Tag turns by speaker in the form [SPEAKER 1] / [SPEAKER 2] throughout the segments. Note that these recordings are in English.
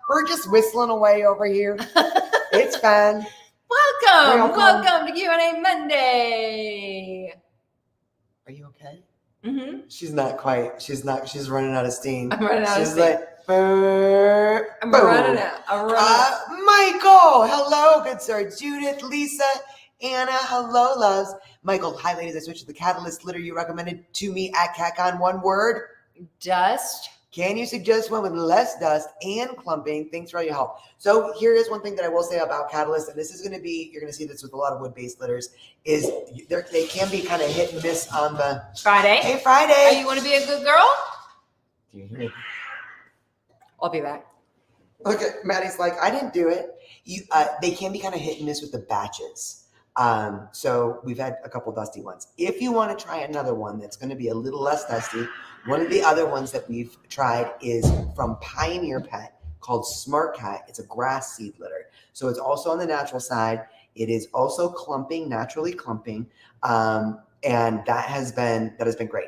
[SPEAKER 1] We're just whistling away over here. It's fun.
[SPEAKER 2] Welcome to Q&A Monday.
[SPEAKER 1] Are you okay?
[SPEAKER 2] Mm-hmm.
[SPEAKER 1] She's not quite. She's running out of steam.
[SPEAKER 2] I'm running out of steam.
[SPEAKER 1] Like,
[SPEAKER 2] I'm running out.
[SPEAKER 1] Michael, hello, good sir. Judith, Lisa, Anna, hello, loves. Michael, hi, ladies. I switched to the catalyst litter you recommended to me at CACON. One word.
[SPEAKER 2] Dust.
[SPEAKER 1] Can you suggest one with less dust and clumping? Thanks for all your help. So here is one thing that I will say about Catalyst, and this is going to be, you're going to see this with a lot of wood-based litters, is they can be kind of hit and miss on the...
[SPEAKER 2] Friday.
[SPEAKER 1] Hey, Friday.
[SPEAKER 2] Oh, you want to be a good girl?
[SPEAKER 1] Do you hear me?
[SPEAKER 2] I'll be back.
[SPEAKER 1] Look at Maddie's like, I didn't do it. They can be kind of hit and miss with the batches. So we've had a couple dusty ones. If you want to try another one that's going to be a little less dusty, one of the other ones that we've tried is from Pioneer Pet called Smart Cat. It's a grass seed litter. So it's also on the natural side. It is also clumping, naturally clumping. And that has been great.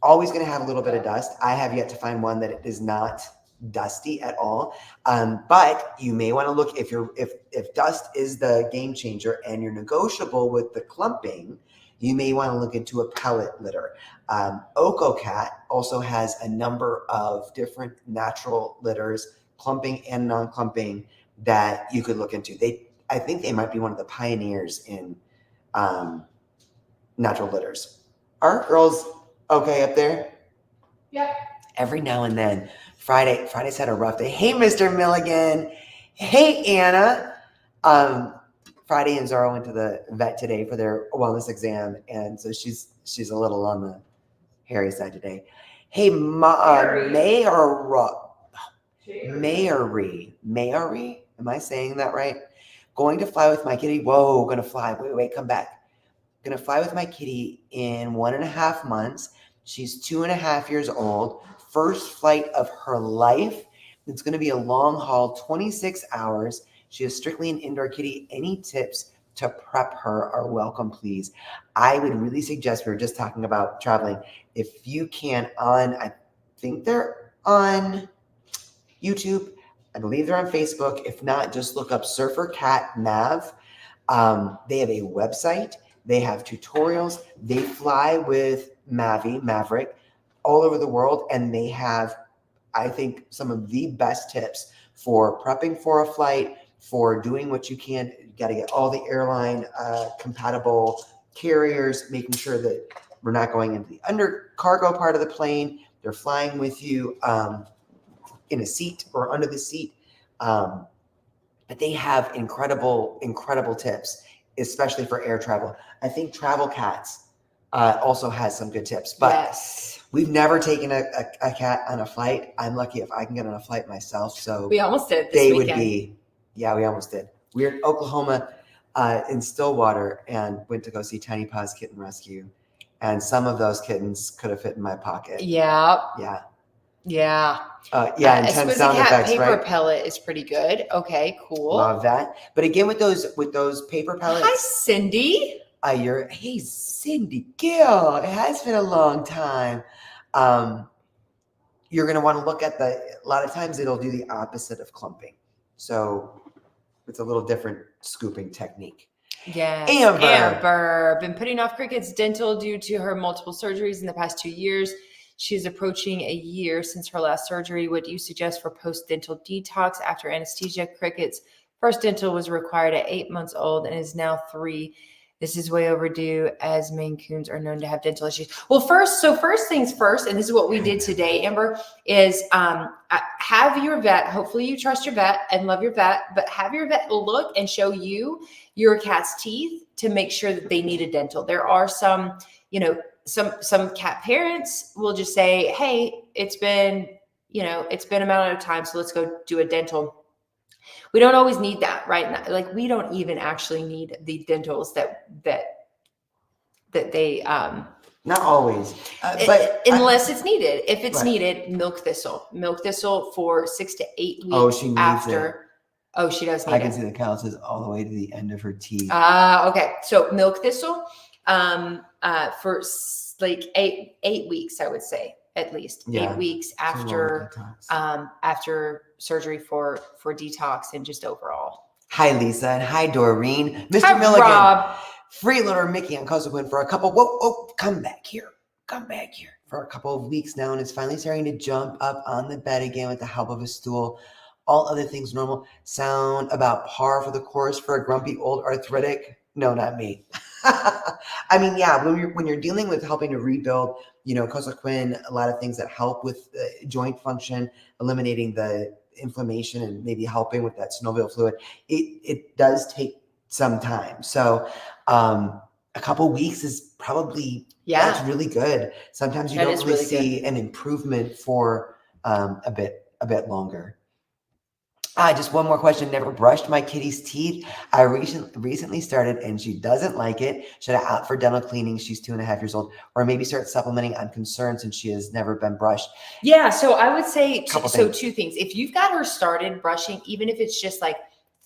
[SPEAKER 1] Always going to have a little bit of dust. I have yet to find one that it is not dusty at all. But you may want to look if dust is the game changer and you're negotiable with the clumping, you may want to look into a pellet litter. OcoCat also has a number of different natural litters, clumping and non-clumping, that you could look into. I think they might be one of the pioneers in natural litters. Are girls okay up there?
[SPEAKER 2] Yeah.
[SPEAKER 1] Every now and then. Friday's had a rough day. Hey, Mr. Milligan. Hey, Anna. Friday and Zara went to the vet today for their wellness exam, and so she's a little on the hairy side today. Hey, Mayuri. Am I saying that right? Going to fly with my kitty. Whoa, gonna fly. Wait, come back. Gonna fly with my kitty in 1.5 months. She's 2.5 years old. First flight of her life. It's going to be a long haul, 26 hours. She is strictly an indoor kitty. Any tips to prep her are welcome, please. I would really suggest, we were just talking about traveling, if you can I think they're on YouTube. I believe they're on Facebook. If not, just look up Surfer Cat Nav. They have a website. They have tutorials. They fly with Maverick all over the world, and they have, I think, some of the best tips for prepping for a flight, for doing what you can. You got to get all the airline compatible carriers, making sure that we're not going into the under cargo part of the plane. They're flying with you in a seat or under the seat. But they have incredible tips, especially for air travel. I think Travel Cats also has some good tips, but
[SPEAKER 2] yes.
[SPEAKER 1] We've never taken a cat on a flight. I'm lucky if I can get on a flight myself. So
[SPEAKER 2] we almost did this weekend.
[SPEAKER 1] We almost did. We were in Oklahoma in Stillwater and went to go see Tiny Paws Kitten Rescue. And some of those kittens could have fit in my pocket.
[SPEAKER 2] Yeah.
[SPEAKER 1] Yeah.
[SPEAKER 2] Yeah.
[SPEAKER 1] Intense sound effects,
[SPEAKER 2] paper
[SPEAKER 1] right?
[SPEAKER 2] pellet is pretty good. Okay, cool.
[SPEAKER 1] Love that. But again, with those paper pellets.
[SPEAKER 2] Hi, Cindy.
[SPEAKER 1] Hey, Cindy Gill. It has been a long time. You're going to want to look at a lot of times it'll do the opposite of clumping. So it's a little different scooping technique.
[SPEAKER 2] Yes. Amber. Been putting off Cricket's dental due to her multiple surgeries in the past 2 years. She's approaching a year since her last surgery. What do you suggest for post-dental detox after anesthesia? Cricket's first dental was required at 8 months old and is now 3. This is way overdue, as Maine Coons are known to have dental issues. Well, first things first, and this is what we did today, Amber, is have your vet, hopefully you trust your vet and love your vet, but have your vet look and show you your cat's teeth to make sure that they need a dental. There are some, some cat parents will just say, hey, it's been amount of time, so let's go do a dental. We don't always need that, right? Like we don't even actually need the dentals that they
[SPEAKER 1] not always,
[SPEAKER 2] but unless it's needed. If it's needed, milk thistle for 6 to 8 weeks.
[SPEAKER 1] Oh, she needs
[SPEAKER 2] after.
[SPEAKER 1] It.
[SPEAKER 2] Oh, she does need
[SPEAKER 1] I can see the calluses all the way to the end of her teeth.
[SPEAKER 2] Okay. So milk thistle for like eight weeks, I would say. at least
[SPEAKER 1] Yeah.
[SPEAKER 2] 8 weeks
[SPEAKER 1] It's a long detox.
[SPEAKER 2] after surgery for detox and just overall.
[SPEAKER 1] Hi, Lisa, and hi, Doreen. Mr.
[SPEAKER 2] Hi,
[SPEAKER 1] Milligan.
[SPEAKER 2] Rob.
[SPEAKER 1] Freeloader Mickey on Cosequin for a couple. Whoa, come back here. Come back here for a couple of weeks now, and is finally starting to jump up on the bed again with the help of a stool. All other things normal. Sound about par for the course for a grumpy old arthritic? No, not me. I mean, yeah, when you're dealing with helping to rebuild, Cosequin, a lot of things that help with joint function, eliminating the inflammation and maybe helping with that synovial fluid, it does take some time. So a couple weeks is probably, that's really good. Sometimes you don't really see an improvement for a bit longer. Just one more question. Never brushed my kitty's teeth. I recently started and she doesn't like it. Should I opt for dental cleaning? She's 2.5 years old, or maybe start supplementing on concern since she has never been brushed.
[SPEAKER 2] Yeah. So I would say, two things. If you've got her started brushing, even if it's just like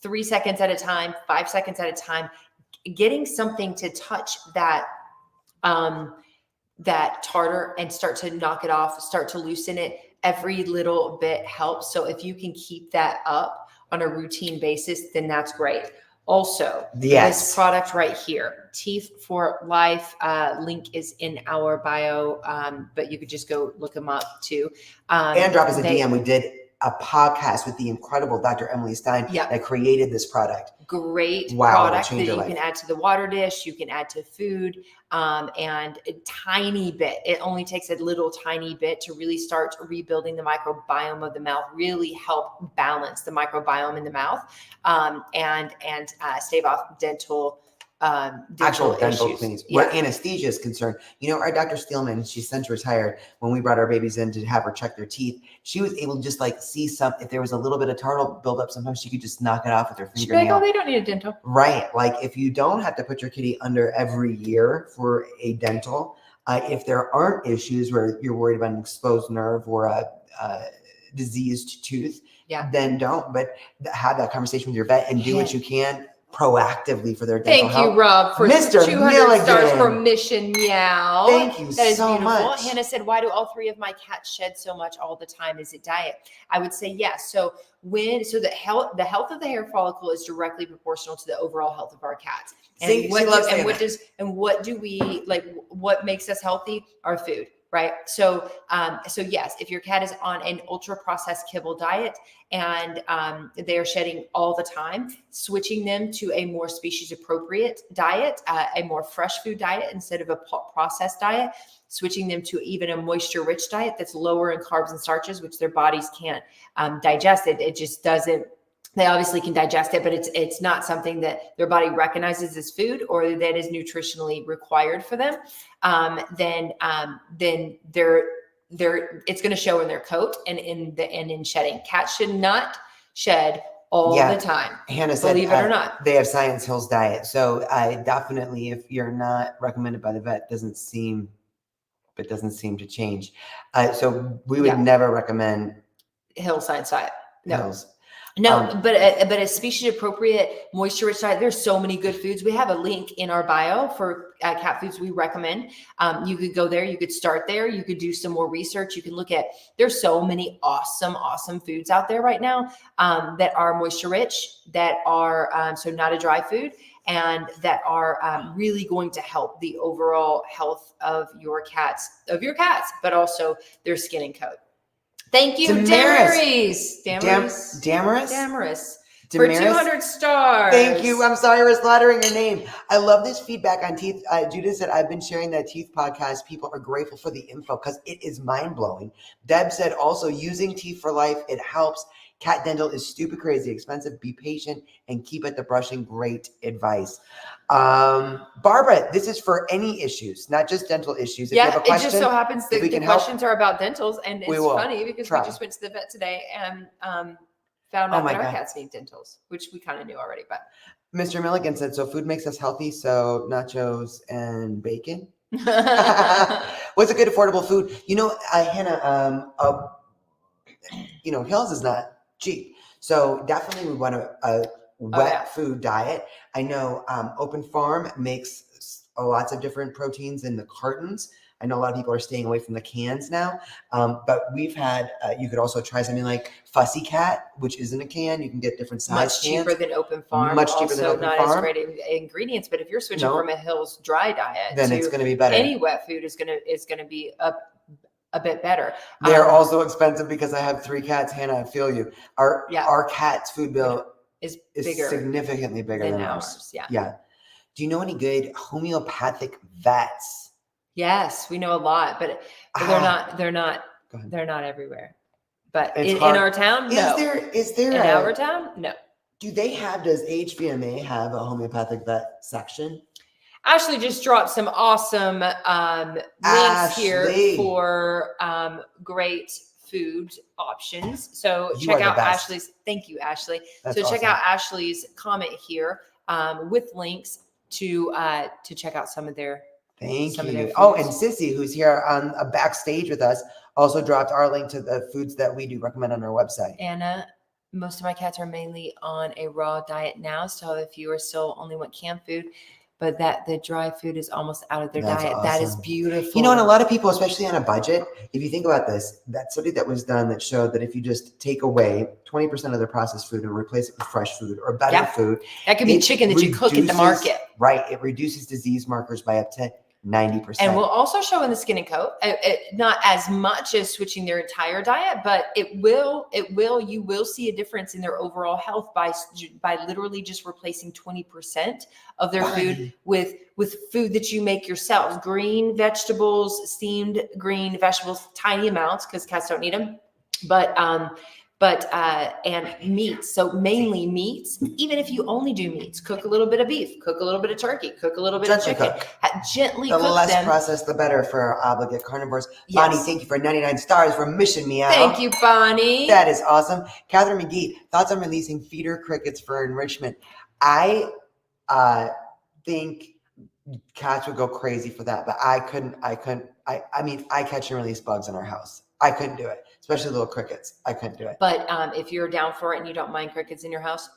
[SPEAKER 2] 3 seconds at a time, 5 seconds at a time, getting something to touch that tartar and start to knock it off, start to loosen it, every little bit helps. So if you can keep that up on a routine basis, then that's great. Also, this product right here, Teeth for Life, link is in our bio, but you could just go look them up too.
[SPEAKER 1] And drop us a DM. We did a podcast with the incredible Dr. Emily Stein that created this product.
[SPEAKER 2] Great product that you can add to the water dish, you can add to food, and a tiny bit. It only takes a little tiny bit to really start rebuilding the microbiome of the mouth, really help balance the microbiome in the mouth, and stave off dental
[SPEAKER 1] dental cleanings. Where anesthesia is concerned, our Dr. Steelman, she's since retired. When we brought our babies in to have her check their teeth, she was able to just see if there was a little bit of tartar buildup, sometimes she could just knock it off with her fingernail.
[SPEAKER 2] She'd be like, oh, they don't need a dental.
[SPEAKER 1] Right. Like if you don't have to put your kitty under every year for a dental, if there aren't issues where you're worried about an exposed nerve or a diseased tooth, then don't. But have that conversation with your vet and do what you can proactively for their dental health.
[SPEAKER 2] Thank you, Rob, for
[SPEAKER 1] Mr.
[SPEAKER 2] 200
[SPEAKER 1] Milligan.
[SPEAKER 2] stars for Mission Meow.
[SPEAKER 1] Thank you
[SPEAKER 2] That is
[SPEAKER 1] so
[SPEAKER 2] beautiful.
[SPEAKER 1] much.
[SPEAKER 2] Hannah said, why do all 3 of my cats shed so much all the time? Is it diet? I would say yes. So the health of the hair follicle is directly proportional to the overall health of our cats. And what makes us healthy? Our food. Right. So yes, if your cat is on an ultra processed kibble diet and they're shedding all the time, switching them to a more species appropriate diet, a more fresh food diet instead of a processed diet, switching them to even a moisture rich diet that's lower in carbs and starches, which their bodies can't digest. It just doesn't. They obviously can digest it, but it's not something that their body recognizes as food or that is nutritionally required for them. Then it's going to show in their coat and in shedding. Cats should not shed all the time.
[SPEAKER 1] Hannah said,
[SPEAKER 2] believe it or not,
[SPEAKER 1] they have Science Hill's diet. So definitely, if you're not recommended by the vet, doesn't seem to change. So we would never recommend
[SPEAKER 2] Hill Science diet. No.
[SPEAKER 1] Hills.
[SPEAKER 2] No, but a species appropriate moisture rich diet. There's so many good foods. We have a link in our bio for cat foods we recommend. You could go there. You could start there. You could do some more research. You can look at, there's so many awesome foods out there right now that are moisture rich, that are so not a dry food, and that are really going to help the overall health of your cats, but also their skin and coat. Thank you, Damaris. Damaris. For 200 stars.
[SPEAKER 1] Thank you. I'm sorry for slaughtering your name. I love this feedback on teeth. Judith said, I've been sharing that teeth podcast. People are grateful for the info because it is mind-blowing. Deb said also, using Teeth for Life, it helps. Cat dental is stupid crazy expensive. Be patient and keep at the brushing. Great advice. Barbara, this is for any issues, not just dental issues. If you have a question,
[SPEAKER 2] it just so happens that the questions are about dentals, and it's funny because we just went to the vet today and found out that our cats need dentals, which we kind of knew already. But
[SPEAKER 1] Mr. Milligan said, so food makes us healthy, so nachos and bacon. What's a good affordable food? Hannah, Hills is not cheap. So definitely we want a wet food diet. I know Open Farm makes lots of different proteins in the cartons. I know a lot of people are staying away from the cans now, but we've had, you could also try something like Fussy Cat, which isn't a can. You can get different size
[SPEAKER 2] Much cheaper
[SPEAKER 1] cans.
[SPEAKER 2] than Open Farm.
[SPEAKER 1] Much cheaper
[SPEAKER 2] also
[SPEAKER 1] than Open
[SPEAKER 2] not
[SPEAKER 1] Farm.
[SPEAKER 2] as great ingredients, but if you're switching
[SPEAKER 1] No.
[SPEAKER 2] from a Hill's dry diet
[SPEAKER 1] Then
[SPEAKER 2] to
[SPEAKER 1] it's going to be better.
[SPEAKER 2] any wet food is gonna be a bit better.
[SPEAKER 1] They're also expensive because I have 3 cats. Hannah, I feel you. Our cat's food bill
[SPEAKER 2] is
[SPEAKER 1] significantly bigger than ours.
[SPEAKER 2] Yeah.
[SPEAKER 1] Do you know any good homeopathic vets?
[SPEAKER 2] Yes, we know a lot, but they're not everywhere. But in our town, no.
[SPEAKER 1] Is there
[SPEAKER 2] in our town? No.
[SPEAKER 1] Does HVMA have a homeopathic vet section?
[SPEAKER 2] Ashley just dropped some awesome links here for great food options. So check out Ashley's. Thank you, Ashley. Check out Ashley's comment here with links to check out some of their.
[SPEAKER 1] Thank you. Oh, and Sissy, who's here on backstage with us, also dropped our link to the foods that we do recommend on our website.
[SPEAKER 2] Anna, most of my cats are mainly on a raw diet now, so a few are still only want canned food. But the dry food is almost out of their diet. Awesome. That is beautiful.
[SPEAKER 1] You know, and a lot of people, especially on a budget, if you think about this, that study that was done that showed that if you just take away 20% of their processed food and replace it with fresh food or better food.
[SPEAKER 2] That could be chicken that you cook at the market.
[SPEAKER 1] Right. It reduces disease markers by up to 90%.
[SPEAKER 2] And we'll also show in the Skin and Co. Not as much as switching their entire diet, but you will see a difference in their overall health by literally just replacing 20% of their food with food that you make yourselves. Green vegetables, steamed green vegetables, tiny amounts because cats don't eat them, and meats. So mainly meats, even if you only do meats, cook a little bit of beef, cook a little bit of turkey, cook a little bit of chicken, gently cook them. The less
[SPEAKER 1] processed, the better for our obligate carnivores. Yes. Bonnie, thank you for 99 stars for Mission Meow.
[SPEAKER 2] Thank you, Bonnie.
[SPEAKER 1] That is awesome. Catherine McGee, thoughts on releasing feeder crickets for enrichment? I think cats would go crazy for that, but I catch and release bugs in our house. I couldn't do it. Especially little crickets. I couldn't do it.
[SPEAKER 2] But if you're down for it and you don't mind crickets in your house,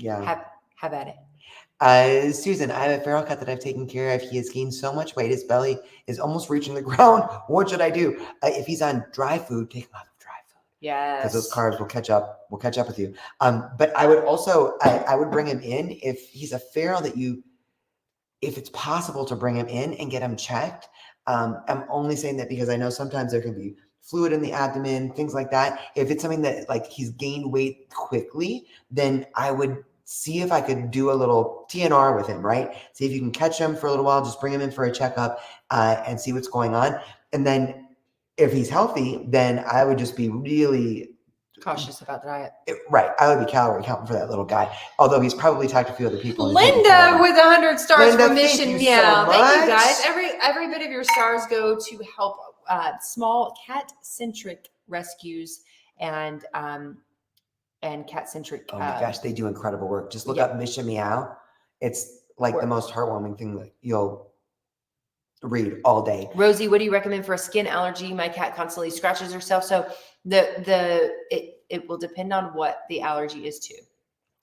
[SPEAKER 2] have at
[SPEAKER 1] it. Susan, I have a feral cat that I've taken care of. He has gained so much weight. His belly is almost reaching the ground. What should I do? If he's on dry food, take him off of dry food.
[SPEAKER 2] Yes.
[SPEAKER 1] Because those carbs will catch up with you. But I would also, I would bring him in if he's a feral if it's possible to bring him in and get him checked. I'm only saying that because I know sometimes there can be fluid in the abdomen, things like that. If it's something that like he's gained weight quickly, then I would see if I could do a little TNR with him, right? See if you can catch him for a little while, just bring him in for a checkup and see what's going on. And then if he's healthy, then I would just be really
[SPEAKER 2] cautious about diet.
[SPEAKER 1] Right. I would be calorie counting for that little guy. Although he's probably talked to a few other people.
[SPEAKER 2] Linda with 100 stars for Mission Meow.
[SPEAKER 1] Thank
[SPEAKER 2] you guys. Every bit of your stars go to help small cat-centric rescues and cat-centric.
[SPEAKER 1] Oh my gosh, they do incredible work. Just look up Mission Meow. It's like the most heartwarming thing that you'll read all day.
[SPEAKER 2] Rosie, what do you recommend for a skin allergy? My cat constantly scratches herself. So it will depend on what the allergy is to.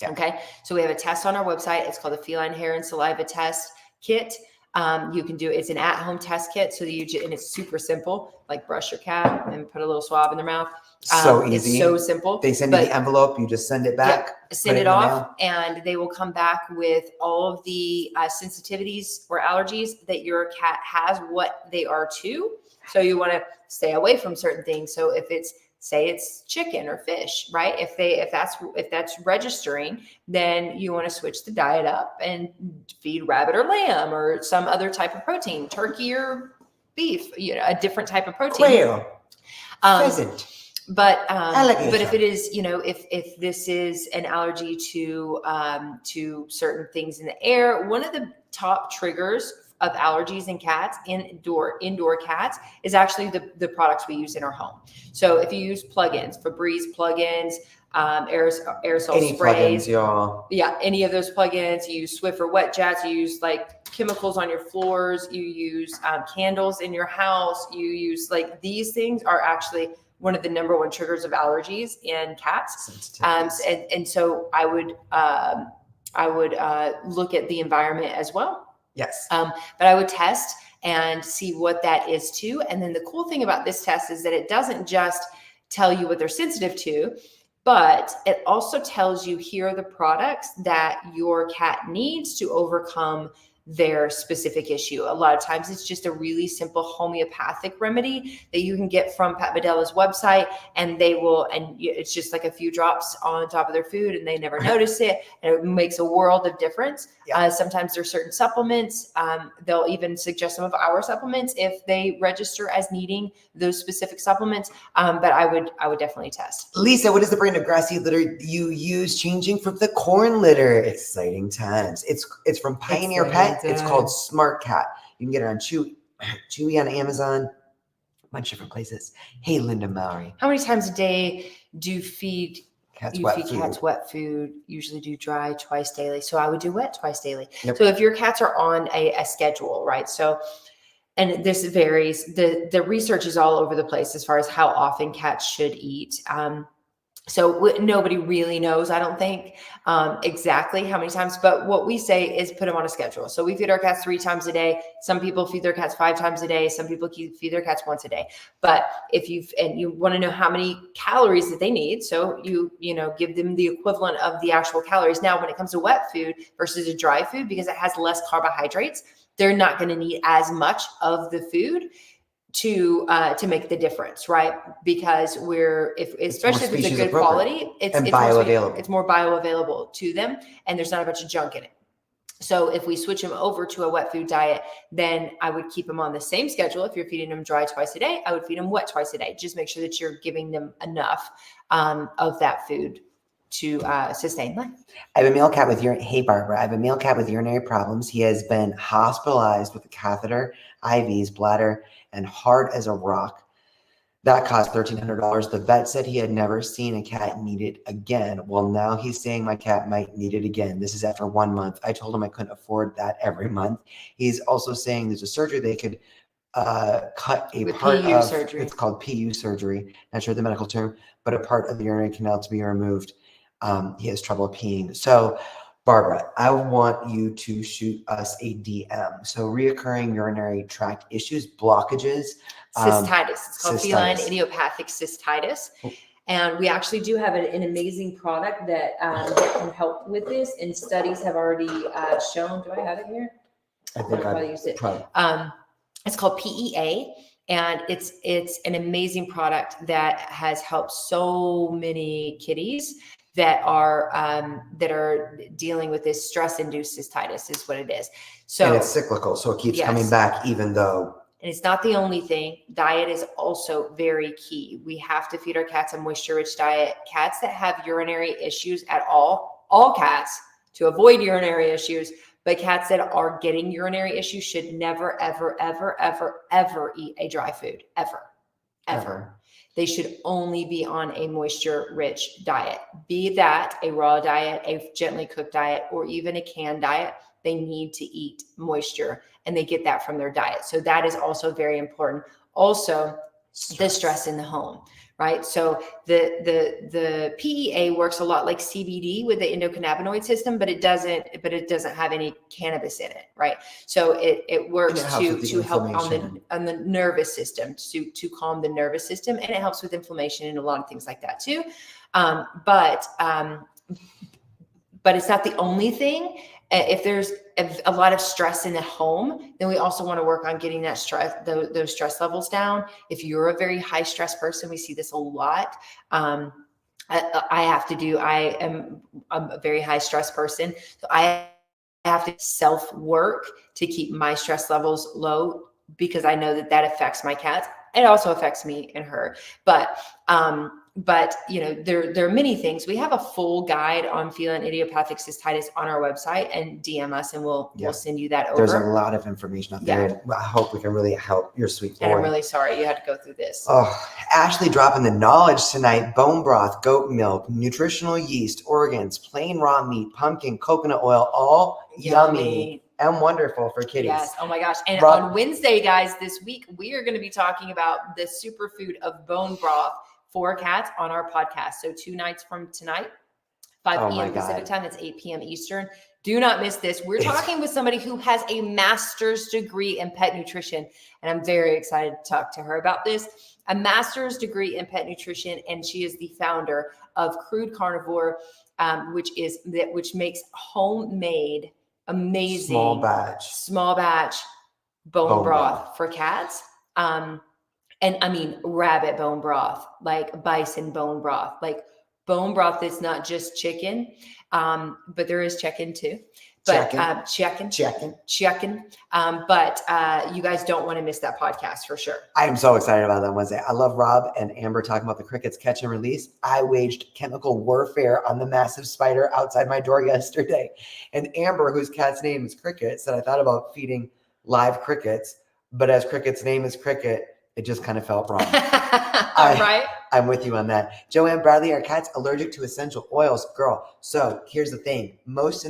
[SPEAKER 2] Yeah. Okay. So we have a test on our website. It's called the Feline Hair and Saliva Test Kit. You can do it's an at-home test kit. So and it's super simple, like brush your cat and put a little swab in their mouth.
[SPEAKER 1] So easy.
[SPEAKER 2] It's so simple.
[SPEAKER 1] They send you the envelope. You just send it back.
[SPEAKER 2] Send it off and they will come back with all of the sensitivities or allergies that your cat has, what they are to. So you want to stay away from certain things. So if it's chicken or fish, right? If that's registering, then you want to switch the diet up and feed rabbit or lamb or some other type of protein, turkey or beef, a different type of protein.
[SPEAKER 1] Quail, pheasant.
[SPEAKER 2] But if it is, if this is an allergy to certain things in the air, one of the top triggers of allergies in cats, indoor cats, is actually the products we use in our home. So if you use plugins, Febreze plugins, aerosol
[SPEAKER 1] any
[SPEAKER 2] sprays,
[SPEAKER 1] plugins, y'all.
[SPEAKER 2] Yeah, any of those plugins. You use Swiffer wet jets. You use like chemicals on your floors. You use candles in your house. You use these things are actually one of the number one triggers of allergies in cats. And so I would look at the environment as well.
[SPEAKER 1] Yes.
[SPEAKER 2] But I would test and see what that is too. And then the cool thing about this test is that it doesn't just tell you what they're sensitive to, but it also tells you here are the products that your cat needs to overcome their specific issue. A lot of times it's just a really simple homeopathic remedy that you can get from Pat Medella's website, and it's just like a few drops on top of their food and they never notice it. And it makes a world of difference. Yeah. Sometimes there's certain supplements. They'll even suggest some of our supplements if they register as needing those specific supplements. But I would definitely test.
[SPEAKER 1] Lisa, what is the brand of grass seed litter you use, changing from the corn litter? Exciting times. It's from Pioneer Pet. It's called Smart Cat. You can get it on Chewy on Amazon, a bunch of different places. Hey, Linda Mowry.
[SPEAKER 2] How many times a day do you feed
[SPEAKER 1] cats
[SPEAKER 2] wet food? Usually do dry twice daily. So I would do wet twice daily.
[SPEAKER 1] Yep.
[SPEAKER 2] So if your cats are on a schedule, right? So, and this varies, the research is all over the place as far as how often cats should eat. So nobody really knows, I don't think, exactly how many times, but what we say is put them on a schedule. So we feed our cats 3 times a day. Some people feed their cats 5 times a day. Some people feed their cats once a day. But if you want to know how many calories that they need, so you give them the equivalent of the actual calories. Now, when it comes to wet food versus a dry food, because it has less carbohydrates, they're not going to need as much of the food to make the difference, right? Because especially if it's a good quality, it's more bioavailable to them, and there's not a bunch of junk in it. So if we switch them over to a wet food diet, then I would keep them on the same schedule. If you're feeding them dry twice a day, I would feed them wet twice a day. Just make sure that you're giving them enough of that food to sustain life.
[SPEAKER 1] I have a male cat with Hey, Barbara. I have a male cat with urinary problems. He has been hospitalized with a catheter, IVs, bladder, and hard as a rock. That cost $1,300. The vet said he had never seen a cat need it again. Well, now he's saying my cat might need it again. This is after 1 month. I told him I couldn't afford that every month. He's also saying there's a surgery they could cut a part of. Surgery. It's called PU surgery. Not sure the medical term, but a part of the urinary canal to be removed. He has trouble peeing. So, Barbara, I want you to shoot us a DM. So reoccurring urinary tract issues, blockages.
[SPEAKER 2] Cystitis. It's called feline idiopathic cystitis. Oh. And we actually do have an amazing product that can help with this. And studies have already shown. Do I have it here?
[SPEAKER 1] I think I
[SPEAKER 2] used it. It's called PEA. And it's an amazing product that has helped so many kitties that are dealing with this stress-induced cystitis is what it is. So,
[SPEAKER 1] and it's cyclical, so it keeps coming back, even though.
[SPEAKER 2] And it's not the only thing. Diet is also very key. We have to feed our cats a moisture-rich diet. Cats that have urinary issues at all cats, to avoid urinary issues, but cats that are getting urinary issues should never, ever, ever, ever, ever eat a dry food, ever. They should only be on a moisture-rich diet. Be that a raw diet, a gently cooked diet, or even a canned diet, they need to eat moisture, and they get that from their diet. So that is also very important. Also, the stress in the home, right? So the PEA works a lot like CBD with the endocannabinoid system, but it doesn't have any cannabis in it, right? So it works to help on the nervous system, to calm the nervous system, and it helps with inflammation and a lot of things like that too. But it's not the only thing. If there's a lot of stress in the home, then we also want to work on getting that stress, those stress levels down. If you're a very high stress person, we see this a lot. I am a very high stress person. So I have to self-work to keep my stress levels low, because I know that affects my cats. It also affects me and her. But there are many things. We have a full guide on feline idiopathic cystitis on our website, and DM us and we'll send you that over.
[SPEAKER 1] There's a lot of information out there. And I hope we can really help your sweet boy.
[SPEAKER 2] And I'm really sorry you had to go through this.
[SPEAKER 1] Oh, Ashley dropping the knowledge tonight. Bone broth, goat milk, nutritional yeast, organs, plain raw meat, pumpkin, coconut oil, all yummy and wonderful for kitties.
[SPEAKER 2] Yes. Oh my gosh. And on Wednesday, guys, this week, we are going to be talking about the superfood of bone broth for cats on our podcast. So 2 nights from tonight, 5 p.m. Pacific time, that's 8 p.m. Eastern. Do not miss this. We're talking with somebody who has a master's degree in pet nutrition, and I'm very excited to talk to her about this. A master's degree in pet nutrition, and she is the founder of Crude Carnivore, which makes homemade, amazing
[SPEAKER 1] small batch
[SPEAKER 2] bone broth for cats. And I mean, rabbit bone broth, like bison bone broth, like bone broth that's not just chicken, but there is chicken too. But chicken. But you guys don't want to miss that podcast for sure.
[SPEAKER 1] I am so excited about that Wednesday. I love Rob and Amber talking about the crickets catch and release. I waged chemical warfare on the massive spider outside my door yesterday. And Amber, whose cat's name is Cricket, said I thought about feeding live crickets, but as Cricket's name is Cricket, it just kind of felt wrong.
[SPEAKER 2] Right?
[SPEAKER 1] I'm with you on that. Joanne Bradley, are cats allergic to essential oils? Girl, so here's the thing. Most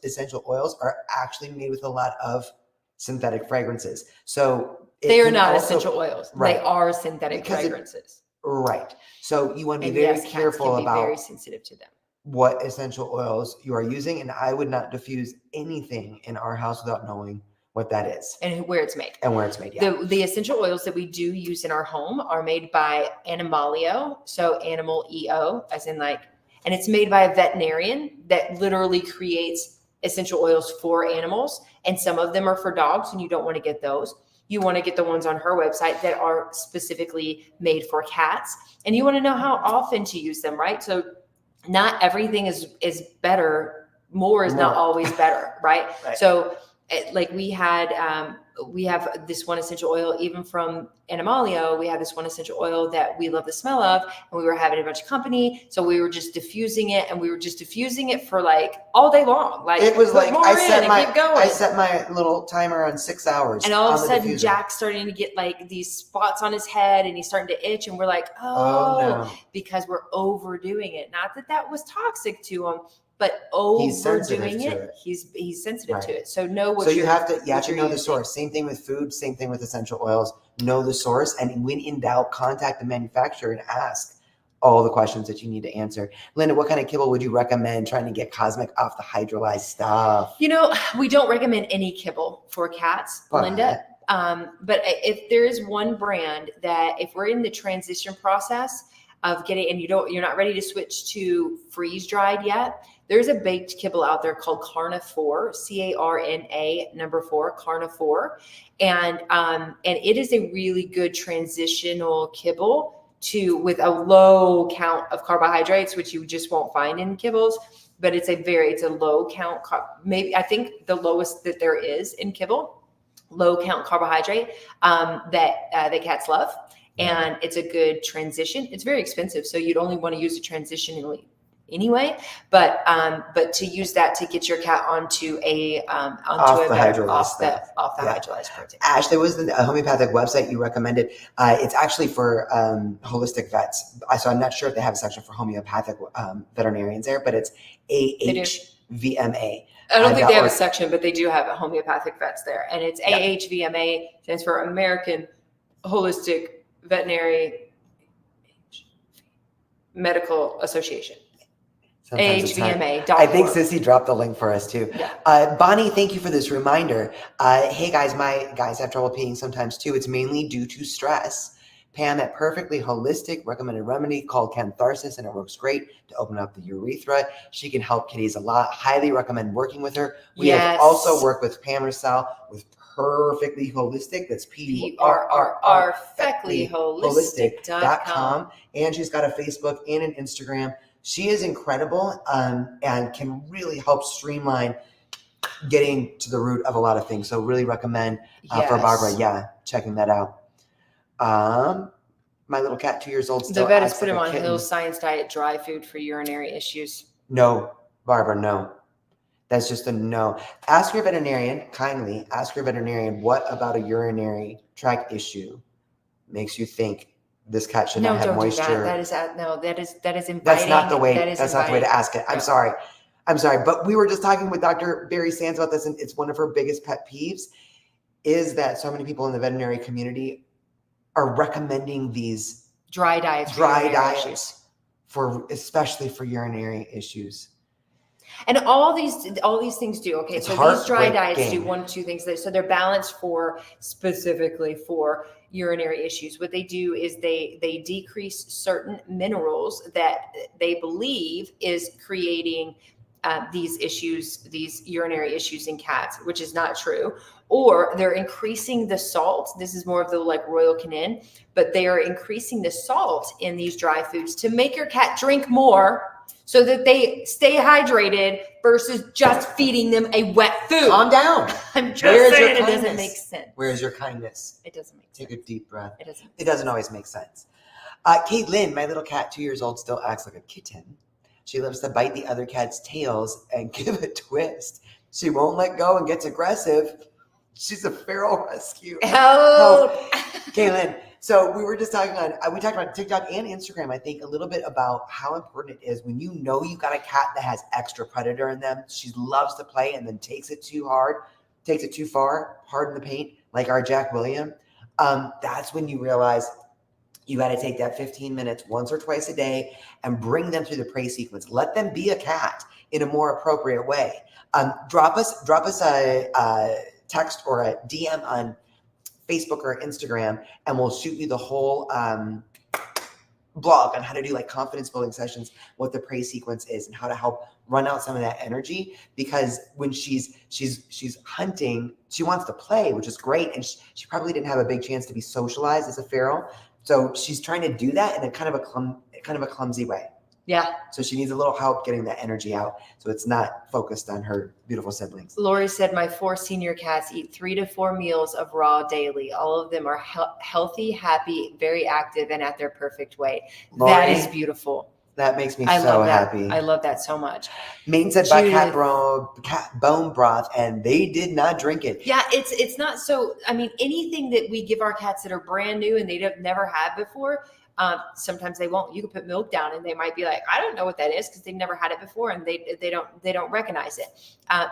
[SPEAKER 1] essential oils are actually made with a lot of synthetic fragrances. So
[SPEAKER 2] they are not essential oils.
[SPEAKER 1] Right.
[SPEAKER 2] They are synthetic fragrances.
[SPEAKER 1] Right. So you want to be very careful about
[SPEAKER 2] very sensitive to them.
[SPEAKER 1] What essential oils you are using. And I would not diffuse anything in our house without knowing what that is.
[SPEAKER 2] And where it's made.
[SPEAKER 1] Yeah.
[SPEAKER 2] The essential oils that we do use in our home are made by Animalio. So animal EO, as in like, and it's made by a veterinarian that literally creates essential oils for animals. And some of them are for dogs, and you don't want to get those. You want to get the ones on her website that are specifically made for cats. And you want to know how often to use them, right? So not everything is better. More is not always better, right? So like we have this one essential oil, even from Animalio, we have this one essential oil that we love the smell of, and we were having a bunch of company. So we were just diffusing it for like all day long. Like
[SPEAKER 1] it was like, I set my little timer on 6 hours.
[SPEAKER 2] And all of a sudden Jack's starting to get like these spots on his head, and he's starting to itch, and we're like, no. Because we're overdoing it. Not that was toxic to him, but overdoing it, he's sensitive to it. So know what
[SPEAKER 1] you have to know the source. Same thing with food, same thing with essential oils. Know the source, and when in doubt, contact the manufacturer and ask all the questions that you need to answer. Linda, what kind of kibble would you recommend trying to get Cosmic off the hydrolyzed stuff?
[SPEAKER 2] We don't recommend any kibble for cats, Linda. But if there is one brand that, if we're in the transition process of getting, and you're not ready to switch to freeze dried yet, there's a baked kibble out there called Carnivore, CARNA 4, and it is a really good transitional kibble with a low count of carbohydrates, which you just won't find in kibbles. But it's a low count, maybe I think the lowest that there is in kibble, low count carbohydrate that the cats love. And it's a good transition. It's very expensive, so you'd only want to use it transitionally anyway. But to use that to get your cat onto the hydrolyzed protein.
[SPEAKER 1] Ash, there was a homeopathic website you recommended. It's actually for holistic vets. So I'm not sure if they have a section for homeopathic veterinarians there, but it's AHVMA.
[SPEAKER 2] I don't think they have a section, but they do have a homeopathic vets there, and it's AHVMA, stands for American Holistic Veterinary Medical Association. AHVMA.
[SPEAKER 1] I think Sissy dropped the link for us too.
[SPEAKER 2] Yeah.
[SPEAKER 1] Bonnie, thank you for this reminder. Hey guys, my guys have trouble peeing sometimes too. It's mainly due to stress. Pam at Purrrfectly Holistic recommended a remedy called cantharsis, and it works great to open up the urethra. She can help kitties a lot. Highly recommend working with her. We have also worked with Pam Russell with Purrrfectly Holistic. That's Purrrfectly Holistic.com. And she's got a Facebook and an Instagram. She is incredible and can really help streamline getting to the root of a lot of things. So really recommend for Barbara, checking that out. My little cat, 2 years old, still
[SPEAKER 2] the vet has put him on Hill's Science Diet dry food for urinary issues.
[SPEAKER 1] No, Barbara, no. That's just a no. Ask your veterinarian, kindly ask your veterinarian, what about a urinary tract issue makes you think this cat should not have moisture?
[SPEAKER 2] That is inviting.
[SPEAKER 1] That's not the way. That's not the way to ask it. I'm sorry. But we were just talking with Dr. Barry Sands about this, and it's one of her biggest pet peeves is that so many people in the veterinary community are recommending these
[SPEAKER 2] dry diets
[SPEAKER 1] for especially for urinary issues.
[SPEAKER 2] And all these things do. Okay,
[SPEAKER 1] It's
[SPEAKER 2] so these dry diets
[SPEAKER 1] heartbreaking.
[SPEAKER 2] do one of two things. So they're balanced specifically for urinary issues. What they do is they decrease certain minerals that they believe is creating these issues, these urinary issues in cats, which is not true. Or they're increasing the salt. This is more of the like Royal Canin, but they are increasing the salt in these dry foods to make your cat drink more so that they stay hydrated versus just feeding them a wet food.
[SPEAKER 1] Calm down.
[SPEAKER 2] I'm just saying it doesn't make sense.
[SPEAKER 1] Where is your kindness?
[SPEAKER 2] It doesn't make sense.
[SPEAKER 1] Take a deep breath.
[SPEAKER 2] It
[SPEAKER 1] doesn't always make sense. Caitlin, my little cat, 2 years old, still acts like a kitten. She loves to bite the other cat's tails and give a twist. She won't let go and gets aggressive. She's a feral rescue.
[SPEAKER 2] Help.
[SPEAKER 1] Caitlin, so we were just talking we talked about TikTok and Instagram, I think, a little bit about how important it is when you know you've got a cat that has extra predator in them. She loves to play and then takes it too far, pardon the paint, like our Jack William. That's when you realize you got to take that 15 minutes once or twice a day and bring them through the prey sequence. Let them be a cat in a more appropriate way. Drop us a text or a DM on Facebook or Instagram, and we'll shoot you the whole blog on how to do like confidence building sessions, what the prey sequence is, and how to help run out some of that energy. Because when she's hunting, she wants to play, which is great, and she probably didn't have a big chance to be socialized as a feral. So she's trying to do that in a kind of a clumsy way.
[SPEAKER 2] Yeah.
[SPEAKER 1] So she needs a little help getting that energy out, so it's not focused on her beautiful siblings.
[SPEAKER 2] Lori said, my 4 senior cats eat 3 to 4 meals of raw daily. All of them are healthy, happy, very active, and at their perfect weight.
[SPEAKER 1] Lori,
[SPEAKER 2] that is beautiful.
[SPEAKER 1] That makes me
[SPEAKER 2] so
[SPEAKER 1] happy.
[SPEAKER 2] I love that so much.
[SPEAKER 1] Maine said buy cat bone broth, and they did not drink it.
[SPEAKER 2] Yeah, it's not so. I mean, anything that we give our cats that are brand new and they've never had before, sometimes they won't. You can put milk down, and they might be like, I don't know what that is, because they've never had it before, and they don't recognize it.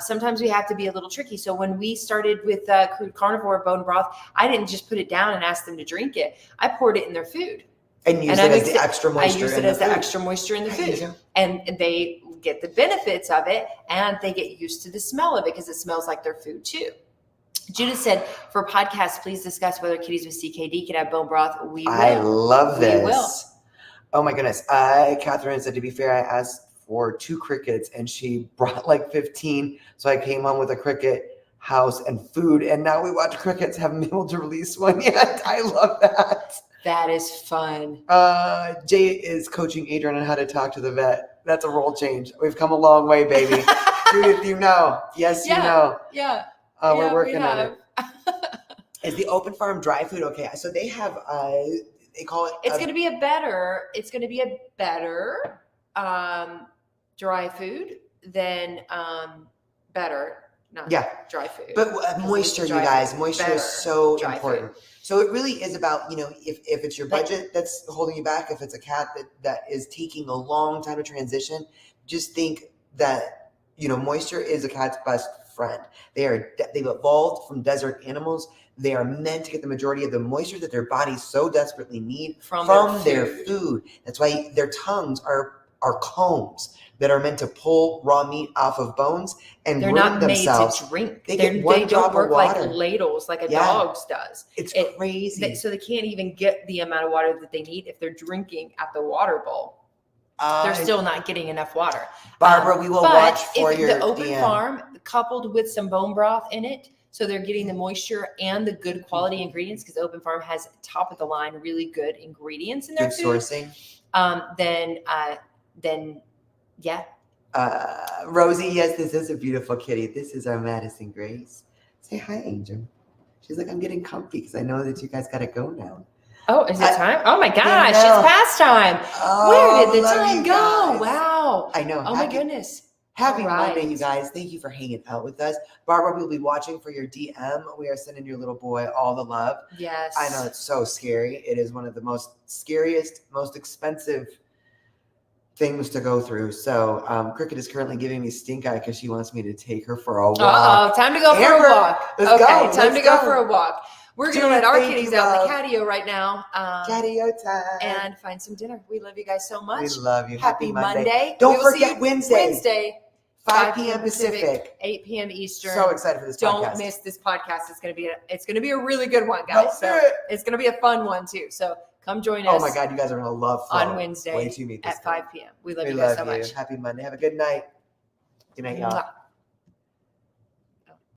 [SPEAKER 2] Sometimes we have to be a little tricky. So when we started with crude carnivore bone broth, I didn't just put it down and ask them to drink it. I poured it in their food.
[SPEAKER 1] And use it as the extra moisture.
[SPEAKER 2] I use it as the extra moisture in the food. And they get the benefits of it, and they get used to the smell of it because it smells like their food too. Judith said, for podcasts, please discuss whether kitties with CKD can have bone broth. We will.
[SPEAKER 1] I love this.
[SPEAKER 2] We will.
[SPEAKER 1] Oh my goodness. Catherine said, to be fair, I asked for 2 crickets and she brought like 15. So I came home with a cricket house and food. And now we watch crickets. Haven't been able to release one yet. I love that.
[SPEAKER 2] That is fun.
[SPEAKER 1] Jay is coaching Adrian on how to talk to the vet. That's a role change. We've come a long way, baby. Judith, you know. Yes, you know.
[SPEAKER 2] Yeah.
[SPEAKER 1] We're working on it. Is the open farm dry food okay? So they have, they call it.
[SPEAKER 2] It's going to be a better dry food than dry food.
[SPEAKER 1] But moisture, you guys, moisture is so important. Food. So it really is about, if it's your budget that's holding you back, if it's a cat that is taking a long time to transition, just think that, moisture is a cat's best friend. They've evolved from desert animals. They are meant to get the majority of the moisture that their bodies so desperately need from their food. That's why their tongues are combs that are meant to pull raw meat off of bones and
[SPEAKER 2] they're
[SPEAKER 1] not
[SPEAKER 2] made to drink. They don't work like ladles like a dog's does.
[SPEAKER 1] It's crazy.
[SPEAKER 2] So they can't even get the amount of water that they need if they're drinking at the water bowl. They're still not getting enough water.
[SPEAKER 1] Barbara, we will watch for your
[SPEAKER 2] the open farm coupled with some bone broth in it, so they're getting the moisture and the good quality ingredients, because open farm has top of the line, really good ingredients in their food.
[SPEAKER 1] Good sourcing.
[SPEAKER 2] Then yeah.
[SPEAKER 1] Rosie, yes, this is a beautiful kitty. This is our Madison Grace. Say hi, Angel. She's like, I'm getting comfy because I know that you guys got to go now.
[SPEAKER 2] Oh, is it time? Oh my gosh, it's past time. Where did the time go? Wow.
[SPEAKER 1] I know.
[SPEAKER 2] Oh my goodness.
[SPEAKER 1] Happy Monday, you guys. Thank you for hanging out with us. Barbara, we'll be watching for your DM. We are sending your little boy all the love.
[SPEAKER 2] Yes.
[SPEAKER 1] I know, it's so scary. It is one of the most scariest, most expensive things to go through. So Cricket is currently giving me stink eye because she wants me to take her for a walk.
[SPEAKER 2] Uh-oh, time to go for a walk. Time to go for a walk. We're going to let our kitties out in the catio right now.
[SPEAKER 1] Catio time.
[SPEAKER 2] And find some dinner. We love you guys so much.
[SPEAKER 1] We love you.
[SPEAKER 2] Happy Monday.
[SPEAKER 1] Don't forget Wednesday. 5 p.m. Pacific.
[SPEAKER 2] 8 p.m. Eastern.
[SPEAKER 1] So excited for this
[SPEAKER 2] Don't
[SPEAKER 1] podcast.
[SPEAKER 2] miss this podcast. It's gonna be a really good one, guys. So it's gonna be a fun one too. So come join us.
[SPEAKER 1] Oh my God, you guys are gonna love Flo.
[SPEAKER 2] on Wednesday
[SPEAKER 1] Wait till you meet this
[SPEAKER 2] at
[SPEAKER 1] girl.
[SPEAKER 2] 5 p.m. We love you guys so much.
[SPEAKER 1] Happy Monday. Have a good night. Good night, y'all.
[SPEAKER 2] Mwah.